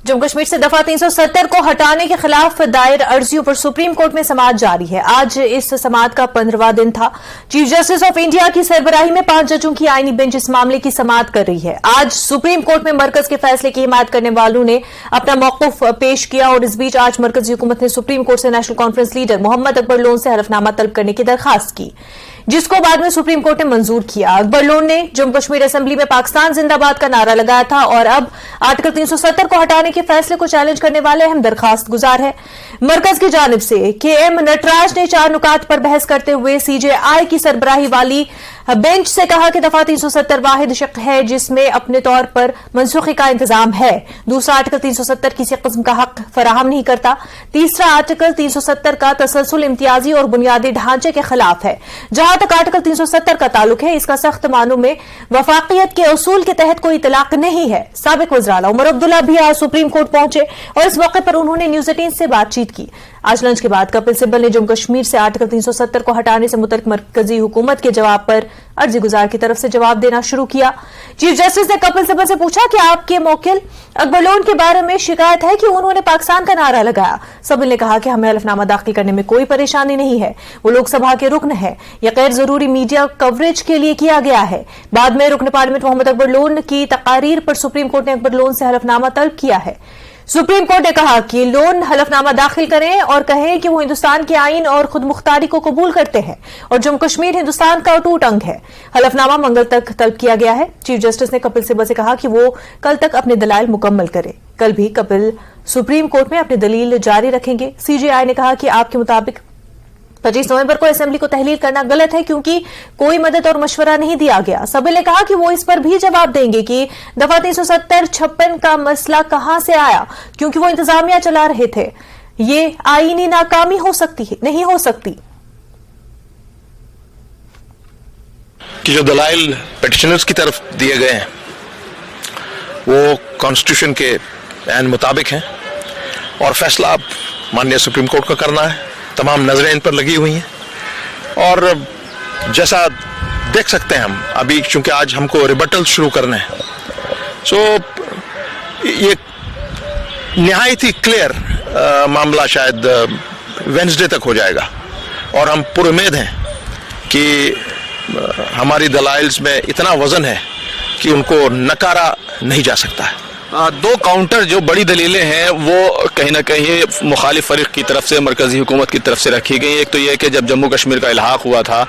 जम्मू कश्मीर से दफा 370 को हटाने के खिलाफ दायर अर्जियों पर सुप्रीम कोर्ट में समाअत जारी है। आज इस समाअत का 15वां दिन था। चीफ जस्टिस ऑफ इंडिया की सरबराही में 5 जजों की आईनी बेंच इस मामले की समाअत कर रही है। आज सुप्रीम कोर्ट में मरकज के फैसले की हिमायत करने वालों ने अपना मौक़िफ़ पेश किया और इस बीच आज मरकजी हुकूमत ने सुप्रीम कोर्ट से national conference leader Mohammad Akbar Lone से हलफनामा तलब करने की दरखास्त की, जिसको बाद में सुप्रीम कोर्ट ने मंजूर किया। अकबर लोन ने जम्मू कश्मीर असेंबली में पाकिस्तान जिंदाबाद का नारा लगाया था और अब आर्टिकल 370 को हटाने के फैसले को चैलेंज करने वाले अहम दरखास्त गुजार है। मरकज की जानिब से के.एम. नटराज ने 4 नुकात पर बहस करते हुए सीजेआई की सरबराही वाली बेंच से कहा कि दफा 370 वाहिद शिक है जिसमें अपने तौर पर मनसूखी का इंतजाम है। दूसरा आर्टिकल 370 किसी किस्म का हक फराहम नहीं करता। तीसरा आर्टिकल 370 का तसलसल इम्तियाजी और बुनियादी ढांचे के खिलाफ है। जहां तक आर्टिकल 370 का ताल्लुक है, इसका सख्त मानों में वफाकियत के उसूल के तहत कोई इतलाक नहीं है। साबिक वज़ीर उमर अब्दुल्ला भी आज सुप्रीम कोर्ट पहुंचे और इस मौके पर उन्होंने न्यूज़ 18 से बातचीत की। आज लंच के बाद कपिल सिब्बल ने जम्मू कश्मीर से आर्टिकल 370 को हटाने से मुतल्लिक मरकजी हुकूमत के जवाब पर अर्जी गुजार की तरफ से जवाब देना शुरू किया। चीफ जस्टिस ने कपिल सिब्बल से पूछा कि आपके मोकिल अकबर लोन के बारे में शिकायत है कि उन्होंने पाकिस्तान का नारा लगाया। सिब्बल ने कहा कि हमें हलफनामा दाखिल करने में कोई परेशानी नहीं है, वो लोकसभा के रुकन है, यह गैर जरूरी मीडिया कवरेज के लिए किया गया है। बाद में रुकन पार्लियामेंट मोहम्मद अकबर लोन की तकारीर पर सुप्रीम कोर्ट ने अकबर लोन से हलफनामा तलब किया है। सुप्रीम कोर्ट ने कहा कि लोन हलफनामा दाखिल करें और कहें कि वो हिंदुस्तान के आईन और खुद मुख्तारी को कबूल करते हैं और जम्मू कश्मीर हिंदुस्तान का अटूट अंग है। हलफनामा मंगल तक तलब किया गया है। चीफ जस्टिस ने कपिल सिब्बल से कहा कि वो कल तक अपने दलाइल मुकम्मल करे। कल भी कपिल सुप्रीम कोर्ट में अपनी दलील जारी रखेंगे। सीजेआई ने कहा कि आपके मुताबिक 25 नवंबर को असेंबली को तहलील करना गलत है क्योंकि कोई मदद और मशवरा नहीं दिया गया। सिब्बल ने कहा कि वो इस पर भी जवाब देंगे कि दफा 370-56 का मसला कहां से आया, क्योंकि वो इंतजामिया चला रहे थे। ये आईनी नाकामी हो सकती है, नहीं हो सकती। कि जो दलाइल पिटिशनर्स की तरफ दिए गए हैं वो कॉन्स्टिट्यूशन के ऐन मुताबिक हैं और फैसला अब माननीय सुप्रीम कोर्ट का करना है। तमाम नजरें इन पर लगी हुई हैं और जैसा देख सकते हैं हम अभी, चूंकि आज हमको रिबटल शुरू करने हैं, सो ये निहायत ही क्लियर मामला शायद वेंसडे तक हो जाएगा और हम पूरी उम्मीद हैं कि हमारी दलाइल्स में इतना वजन है कि उनको नकारा नहीं जा सकता है। 2 काउंटर जो बड़ी दलीलें हैं वो कहीं ना कहीं मुखालिफ फरीक की तरफ से मरकजी हुकूमत की तरफ से रखी गई। एक तो ये कि जब जम्मू कश्मीर का इल्हाक हुआ था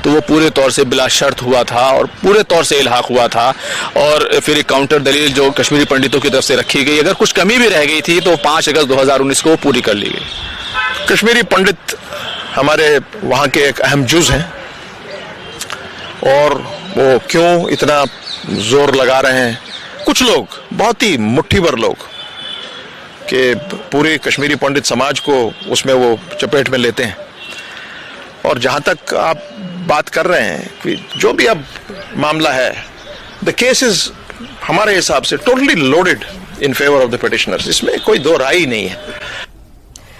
तो वो पूरे तौर से बिला शर्त हुआ था और पूरे तौर से इल्हाक हुआ था, और फिर एक काउंटर दलील जो कश्मीरी पंडितों की तरफ से रखी गई, अगर कुछ कमी भी रह गई थी तो 5 अगस्त 2019 को पूरी कर ली गई। कश्मीरी पंडित हमारे वहाँ के एक अहम जुज़ हैं और वो क्यों इतना जोर लगा रहे हैं, कुछ लोग, बहुत ही मुट्ठी भर लोग कि पूरे कश्मीरी पंडित समाज को उसमें वो चपेट में लेते हैं। और जहाँ तक आप बात कर रहे हैं कि जो भी अब मामला है, द केस इज हमारे हिसाब से totally loaded in favour of the petitioners, इसमें कोई दो राय नहीं है।